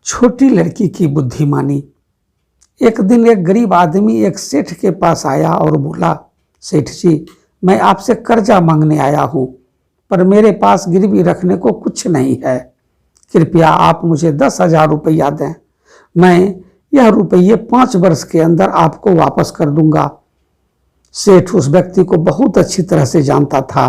छोटी लड़की की बुद्धिमानी। एक दिन एक गरीब आदमी एक सेठ के पास आया और बोला, सेठ जी, मैं आपसे कर्जा मांगने आया हूँ, पर मेरे पास गिरवी रखने को कुछ नहीं है। कृपया आप मुझे 10,000 रुपया दें। मैं यह रुपये 5 वर्ष के अंदर आपको वापस कर दूंगा। सेठ उस व्यक्ति को बहुत अच्छी तरह से जानता था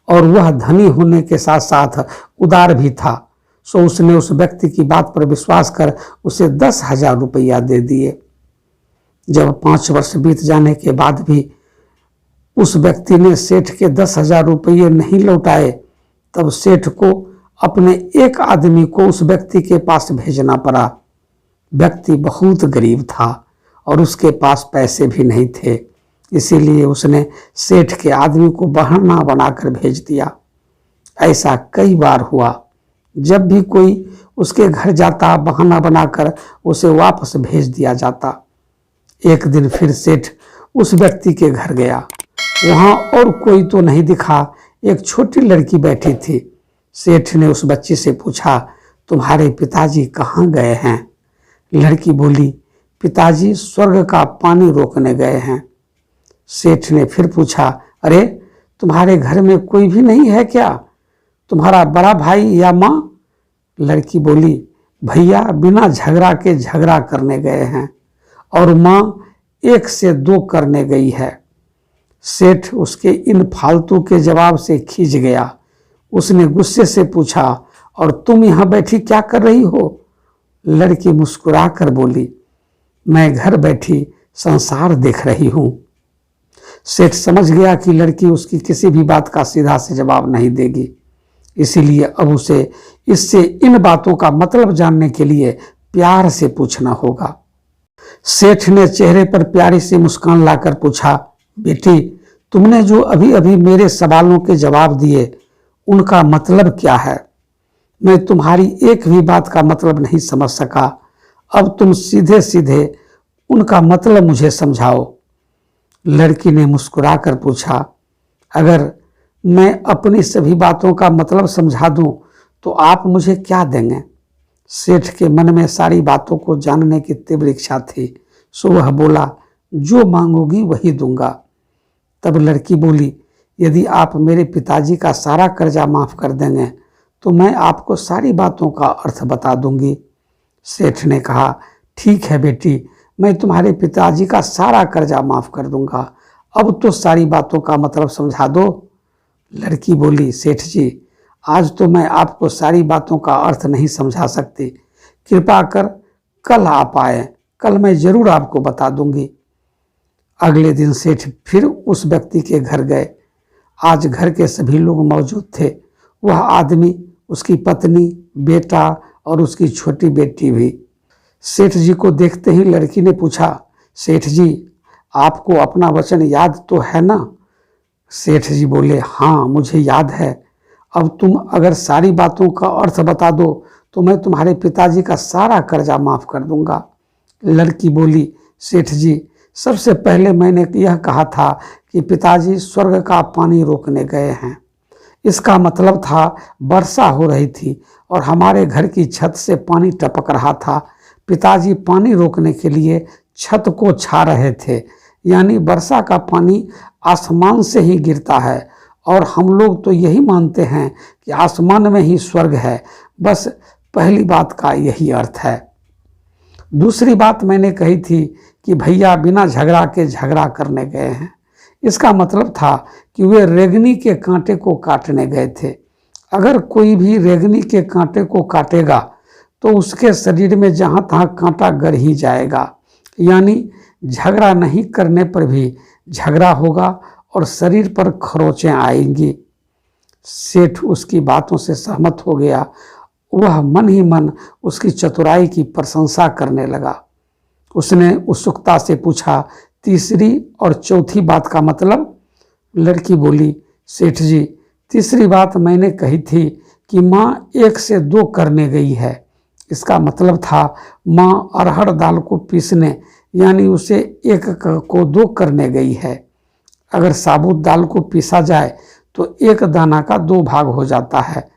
और वह धनी होने के साथ साथ उदार भी था। सो उसने उस व्यक्ति की बात पर विश्वास कर उसे 10,000 रुपया दे दिए। जब 5 वर्ष बीत जाने के बाद भी उस व्यक्ति ने सेठ के 10,000 रुपये नहीं लौटाए, तब सेठ को अपने एक आदमी को उस व्यक्ति के पास भेजना पड़ा। व्यक्ति बहुत गरीब था और उसके पास पैसे भी नहीं थे, इसीलिए उसने सेठ के आदमी को बहाना बनाकर भेज दिया। ऐसा कई बार हुआ। जब भी कोई उसके घर जाता, बहाना बनाकर उसे वापस भेज दिया जाता। एक दिन फिर सेठ उस व्यक्ति के घर गया। वहां और कोई तो नहीं दिखा, एक छोटी लड़की बैठी थी। सेठ ने उस बच्ची से पूछा, तुम्हारे पिताजी कहाँ गए हैं? लड़की बोली, पिताजी स्वर्ग का पानी रोकने गए हैं। सेठ ने फिर पूछा, अरे तुम्हारे घर में कोई भी नहीं है क्या? तुम्हारा बड़ा भाई या माँ? लड़की बोली, भैया बिना झगड़ा के झगड़ा करने गए हैं और माँ 1 से 2 करने गई है। सेठ उसके इन फालतू के जवाब से खींच गया। उसने गुस्से से पूछा, और तुम यहाँ बैठी क्या कर रही हो? लड़की मुस्कुराकर बोली, मैं घर बैठी संसार देख रही हूँ। सेठ समझ गया कि लड़की उसकी किसी भी बात का सीधा से जवाब नहीं देगी, इसीलिए अब उसे इससे इन बातों का मतलब जानने के लिए प्यार से पूछना होगा। सेठ ने चेहरे पर प्यारी सी मुस्कान लाकर पूछा, बेटी, तुमने जो अभी अभी मेरे सवालों के जवाब दिए उनका मतलब क्या है? मैं तुम्हारी एक भी बात का मतलब नहीं समझ सका। अब तुम सीधे सीधे उनका मतलब मुझे समझाओ। लड़की ने मुस्कुराकर पूछा, अगर मैं अपनी सभी बातों का मतलब समझा दूं तो आप मुझे क्या देंगे? सेठ के मन में सारी बातों को जानने की तीव्र इच्छा थी, सो वह बोला, जो मांगोगी वही दूंगा। तब लड़की बोली, यदि आप मेरे पिताजी का सारा कर्जा माफ कर देंगे तो मैं आपको सारी बातों का अर्थ बता दूंगी। सेठ ने कहा, ठीक है बेटी, मैं तुम्हारे पिताजी का सारा कर्जा माफ कर दूंगा। अब तो सारी बातों का मतलब समझा दो। लड़की बोली, सेठ जी, आज तो मैं आपको सारी बातों का अर्थ नहीं समझा सकती। कृपा कर कल आप आए, कल मैं जरूर आपको बता दूंगी। अगले दिन सेठ फिर उस व्यक्ति के घर गए। आज घर के सभी लोग मौजूद थे। वह आदमी, उसकी पत्नी, बेटा और उसकी छोटी बेटी भी। सेठ जी को देखते ही लड़की ने पूछा, सेठ जी, आपको अपना वचन याद तो है ना? सेठ जी बोले, हाँ मुझे याद है। अब तुम अगर सारी बातों का अर्थ बता दो तो मैं तुम्हारे पिताजी का सारा कर्जा माफ कर दूंगा। लड़की बोली, सेठ जी, सबसे पहले मैंने यह कहा था कि पिताजी स्वर्ग का पानी रोकने गए हैं। इसका मतलब था वर्षा हो रही थी और हमारे घर की छत से पानी टपक रहा था। पिताजी पानी रोकने के लिए छत को छा रहे थे, यानी वर्षा का पानी आसमान से ही गिरता है और हम लोग तो यही मानते हैं कि आसमान में ही स्वर्ग है। बस पहली बात का यही अर्थ है। दूसरी बात मैंने कही थी कि भैया बिना झगड़ा के झगड़ा करने गए हैं। इसका मतलब था कि वे रेंगनी के कांटे को काटने गए थे। अगर कोई भी रेंगनी के कांटे को काटेगा तो उसके शरीर में जहाँ तहाँ कांटा गड़ ही जाएगा, यानी झगड़ा नहीं करने पर भी झगड़ा होगा और शरीर पर खरोंचें आएंगी। सेठ उसकी बातों से सहमत हो गया। वह मन ही मन उसकी चतुराई की प्रशंसा करने लगा। उसने उत्सुकता से पूछा, तीसरी और चौथी बात का मतलब? लड़की बोली, सेठ जी, तीसरी बात मैंने कही थी कि माँ 1 से 2 करने गई है। इसका मतलब था माँ अरहर दाल को पीसने, यानी उसे 1 को 2 करने गई है। अगर साबुत दाल को पीसा जाए तो 1 दाना का 2 भाग हो जाता है,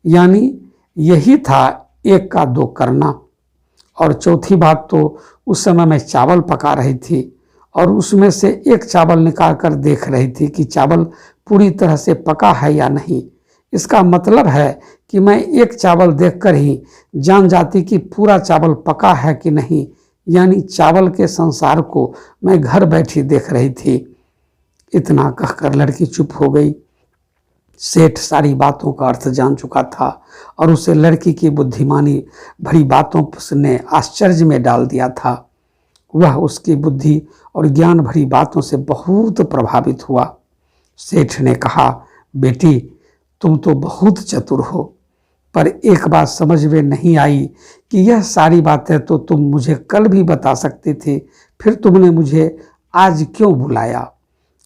यानी यही था 1 का 2 करना। और चौथी बात तो उस समय मैं चावल पका रही थी और उसमें से एक चावल निकाल कर देख रही थी कि चावल पूरी तरह से पका है या नहीं। इसका मतलब है कि मैं एक चावल देखकर ही जान जाती कि पूरा चावल पका है कि नहीं, यानी चावल के संसार को मैं घर बैठी देख रही थी। इतना कहकर लड़की चुप हो गई। सेठ सारी बातों का अर्थ जान चुका था और उसे लड़की की बुद्धिमानी भरी बातों ने आश्चर्य में डाल दिया था। वह उसकी बुद्धि और ज्ञान भरी बातों से बहुत प्रभावित हुआ। सेठ ने कहा, बेटी तुम तो बहुत चतुर हो, पर एक बात समझ में नहीं आई कि यह सारी बातें तो तुम मुझे कल भी बता सकती थी, फिर तुमने मुझे आज क्यों बुलाया?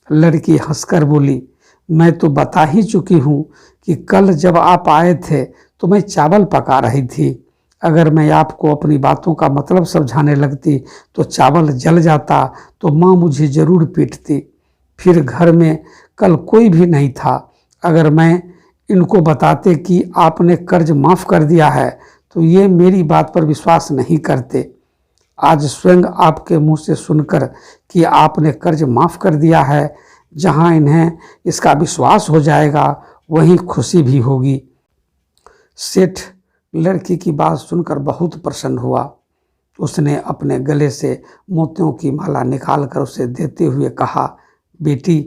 लड़की हंसकर बोली, मैं तो बता ही चुकी हूँ कि कल जब आप आए थे तो मैं चावल पका रही थी। अगर मैं आपको अपनी बातों का मतलब समझाने लगती तो चावल जल जाता तो माँ मुझे जरूर पीटती। फिर घर में कल कोई भी नहीं था। अगर मैं इनको बताते कि आपने कर्ज माफ़ कर दिया है तो ये मेरी बात पर विश्वास नहीं करते। आज स्वयं आपके मुंह से सुनकर कि आपने कर्ज माफ़ कर दिया है, जहां इन्हें इसका विश्वास हो जाएगा वहीं खुशी भी होगी। सेठ लड़की की बात सुनकर बहुत प्रसन्न हुआ। उसने अपने गले से मोतियों की माला निकालकर उसे देते हुए कहा, बेटी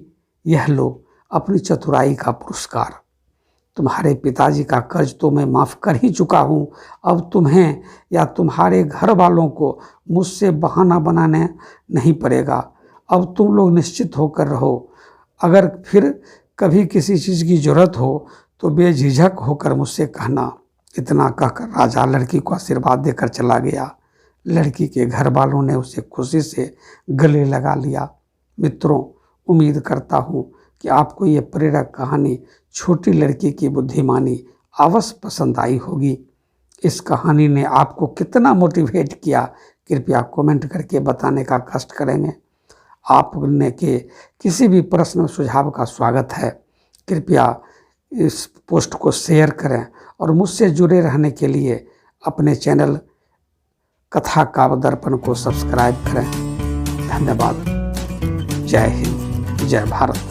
यह लो अपनी चतुराई का पुरस्कार। तुम्हारे पिताजी का कर्ज तो मैं माफ़ कर ही चुका हूँ। अब तुम्हें या तुम्हारे घर वालों को मुझसे बहाना बनाने नहीं पड़ेगा। अब तुम लोग निश्चित होकर रहो। अगर फिर कभी किसी चीज़ की ज़रूरत हो तो बेझिझक होकर मुझसे कहना। इतना कहकर राजा लड़की को आशीर्वाद देकर चला गया। लड़की के घर वालों ने उसे खुशी से गले लगा लिया। मित्रों, उम्मीद करता हूँ कि आपको ये प्रेरक कहानी छोटी लड़की की बुद्धिमानी अवश्य पसंद आई होगी। इस कहानी ने आपको कितना मोटिवेट किया, कृपया कमेंट करके बताने का कष्ट करेंगे। आपने के किसी भी प्रश्न सुझाव का स्वागत है। कृपया इस पोस्ट को शेयर करें और मुझसे जुड़े रहने के लिए अपने चैनल कथा काव्य दर्पण को सब्सक्राइब करें। धन्यवाद। जय हिंद, जय भारत।